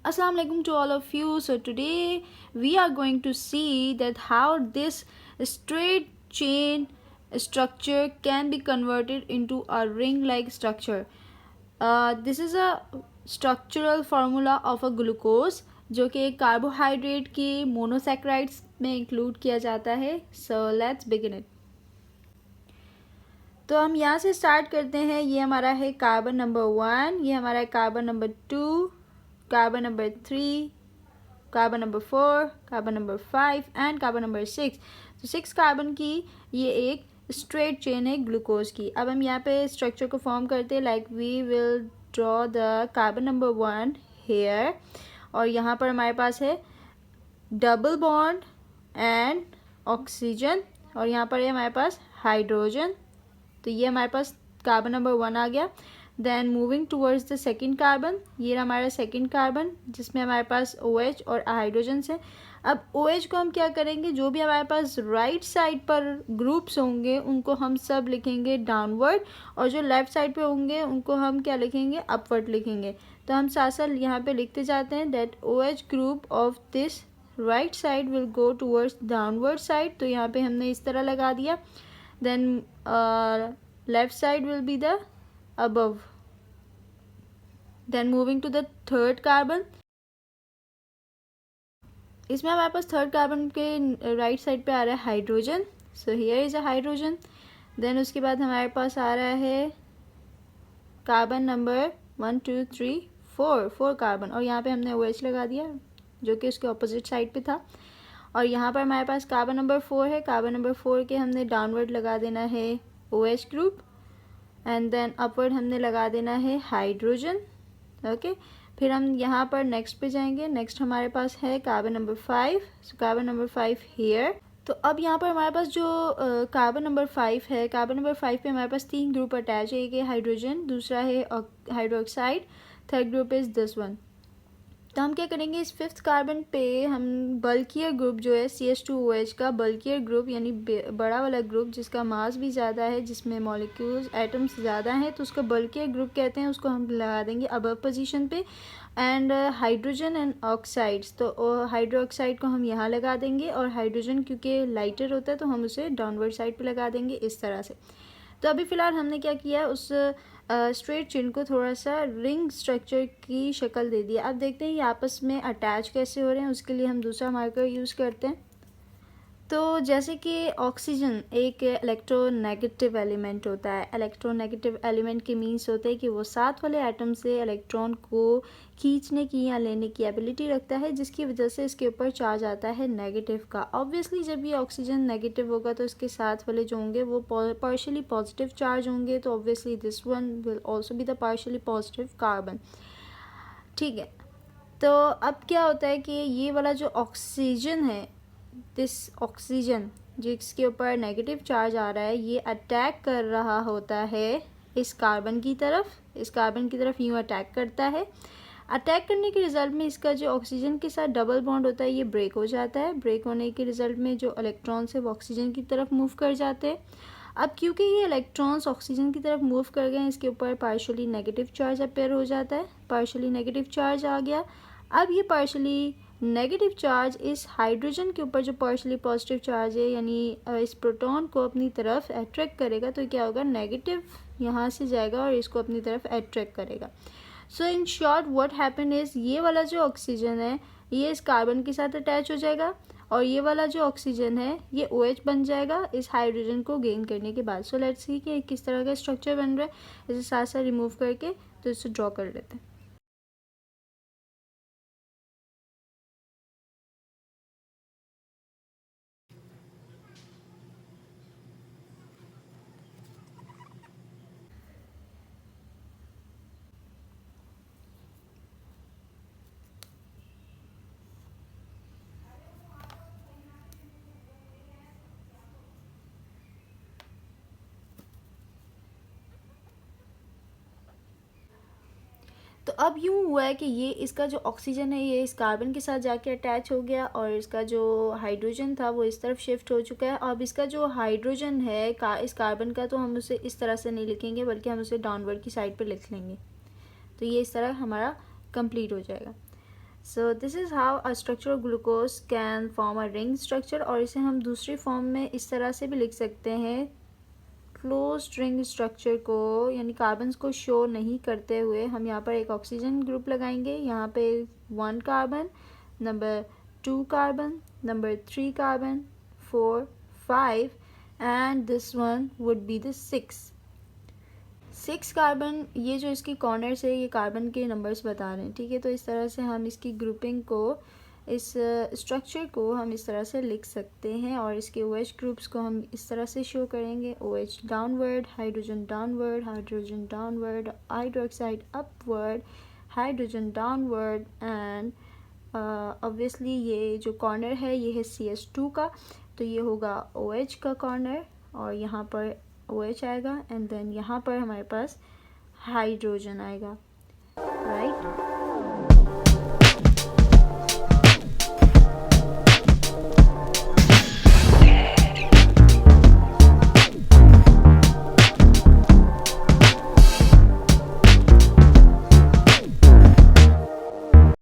Assalamu alaikum to all of you. So today we are going to see that how this straight chain structure can be converted into a ring-like structure. This is a structural formula of a glucose जो कि carbohydrate के monosaccharides में include किया जाता है. So let's begin it. तो हम यहाँ से स्टार्ट करते हैं. ये हमारा है कार्बन नंबर 1, ये हमारा है carbon number 2, carbon number 3, carbon number 4, carbon number 5 and carbon number 6. तो 6 कार्बन की ये एक स्ट्रेट चेन है ग्लूकोज की. अब हम यहाँ पे स्ट्रक्चर को फॉर्म करते हैं. Like we will draw the carbon number 1 here और यहाँ पर हमारे पास है डबल बॉन्ड एंड ऑक्सीजन और यहाँ पर है हमारे पास हाइड्रोजन. तो ये हमारे पास कार्बन नंबर 1 आ गया. Then moving towards the second carbon, ये हमारा सेकेंड कार्बन जिसमें हमारे पास OH और हाइड्रोजन है. अब OH को हम क्या करेंगे, जो भी हमारे पास राइट साइड पर ग्रुप्स होंगे उनको हम सब लिखेंगे डाउनवर्ड और जो लेफ्ट साइड पे होंगे उनको हम क्या लिखेंगे, अपवर्ड लिखेंगे. तो हम साथ साथ यहाँ पे लिखते जाते हैं that OH group of this right side will go towards downward side. तो यहाँ पे हमने इस तरह लगा दिया. Then left side will be the above. Then moving to the third carbon, इसमें हमारे पास थर्ड कार्बन के राइट साइड पे आ रहा है hydrogen. So here is a hydrogen. Then उसके बाद हमारे पास आ रहा है कार्बन नंबर 1 2 3 4 कार्बन और यहाँ पे हमने OH लगा दिया जो कि उसके ऑपोजिट साइड पे था. और यहाँ पर हमारे पास कार्बन नंबर 4 है. कार्बन नंबर 4 के हमने डाउनवर्ड लगा देना है OH group and then upward हमने लगा देना है हाइड्रोजन. ओके फिर हम यहाँ पर नेक्स्ट पे जाएंगे. नेक्स्ट हमारे पास है carbon number 5. So carbon number 5 here. तो अब यहाँ पर हमारे पास जो कार्बन नंबर 5 है, कार्बन नंबर 5 पे हमारे पास 3 ग्रुप अटैच है. एक है हाइड्रोजन, दूसरा है hydroxide, third group is this one. तो हम क्या करेंगे, इस फिफ्थ कार्बन पे हम बल्कियर ग्रुप जो है CH2OH का बल्कियर ग्रुप यानी बड़ा वाला ग्रुप जिसका मास भी ज़्यादा है, जिसमें मॉलिक्यूल्स एटम्स ज़्यादा हैं, तो उसका बल्कियर ग्रुप कहते हैं. उसको हम लगा देंगे अबव पोजीशन पे. एंड हाइड्रोजन एंड ऑक्साइड्स, तो हाइड्रोक्साइड को हम यहाँ लगा देंगे और हाइड्रोजन क्योंकि लाइटर होता है तो हम उसे डाउनवर्ड साइड पर लगा देंगे इस तरह से. तो अभी फ़िलहाल हमने क्या किया, उस स्ट्रेट चेन को थोड़ा सा रिंग स्ट्रक्चर की शक्ल दे दिया. अब देखते हैं ये आपस में अटैच कैसे हो रहे हैं. उसके लिए हम दूसरा मार्कर यूज़ करते हैं. तो जैसे कि ऑक्सीजन एक इलेक्ट्रोनेगेटिव एलिमेंट होता है. इलेक्ट्रोनेगेटिव एलिमेंट के मीन्स होते हैं कि वो साथ वाले एटम से इलेक्ट्रॉन को खींचने की या लेने की एबिलिटी रखता है, जिसकी वजह से इसके ऊपर चार्ज आता है नेगेटिव का. ऑब्वियसली जब ये ऑक्सीजन नेगेटिव होगा तो इसके साथ वाले जो होंगे वो पार्शियली पॉजिटिव चार्ज होंगे. तो obviously this one will also be the partially positive carbon. ठीक है. तो अब क्या होता है कि ये वाला जो ऑक्सीजन है, दिस ऑक्सीजन जिसके ऊपर नेगेटिव चार्ज आ रहा है, ये अटैक कर रहा होता है इस कार्बन की तरफ. इस कार्बन की तरफ यूँ अटैक करता है. अटैक करने के रिजल्ट में इसका जो ऑक्सीजन के साथ डबल बॉन्ड होता है ये ब्रेक हो जाता है. ब्रेक होने के रिजल्ट में जो इलेक्ट्रॉन्स है वो ऑक्सीजन की तरफ मूव कर जाते हैं. अब क्योंकि ये इलेक्ट्रॉन्स ऑक्सीजन की तरफ मूव कर गए, इसके ऊपर पार्शियली नेगेटिव चार्ज अपेयर हो जाता है. पार्शियली नेगेटिव चार्ज आ गया. अब ये पार्शियली नेगेटिव चार्ज इस हाइड्रोजन के ऊपर जो पार्शियली पॉजिटिव चार्ज है यानी इस प्रोटॉन को अपनी तरफ अट्रैक्ट करेगा. तो क्या होगा, नेगेटिव यहाँ से जाएगा और इसको अपनी तरफ अट्रैक्ट करेगा. So in short what happen is, ये वाला जो ऑक्सीजन है ये इस कार्बन के साथ अटैच हो जाएगा और ये वाला जो ऑक्सीजन है ये OH बन जाएगा इस हाइड्रोजन को गेन करने के बाद. सो लेट्स सी कि किस तरह का स्ट्रक्चर बन रहा है. इसे साथ साथ रिमूव करके तो इसे ड्रॉ कर लेते हैं. तो अब यूँ हुआ है कि ये इसका जो ऑक्सीजन है ये इस कार्बन के साथ जाके अटैच हो गया और इसका जो हाइड्रोजन था वो इस तरफ शिफ्ट हो चुका है. अब इसका जो हाइड्रोजन है इस कार्बन का, तो हम उसे इस तरह से नहीं लिखेंगे बल्कि हम उसे डाउनवर्ड की साइड पे लिख लेंगे. तो ये इस तरह हमारा कंप्लीट हो जाएगा. So this is how a structure of glucose can form a ring structure, और इसे हम दूसरी फॉर्म में इस तरह से भी लिख सकते हैं, क्लोज रिंग स्ट्रक्चर को यानी कार्बन्स को शो नहीं करते हुए हम यहाँ पर एक ऑक्सीजन ग्रुप लगाएंगे, यहाँ पे 1 carbon, number 2 carbon, number 3 carbon, 4, 5 and this one would be the 6 carbon. ये जो इसकी कॉर्नर्स है ये कार्बन के नंबर्स बता रहे हैं, ठीक है। तो इस तरह से हम इसकी ग्रुपिंग को, इस स्ट्रक्चर को हम इस तरह से लिख सकते हैं, और इसके OH ग्रुप्स को हम इस तरह से शो करेंगे, OH downward, hydrogen downward, hydrogen downward, hydroxide upward, hydrogen downward and obviously ये जो कॉर्नर है ये है CH2 का, तो ये होगा OH का कॉर्नर, और यहाँ पर OH आएगा एंड देन यहाँ पर हमारे पास हाइड्रोजन आएगा, राइट।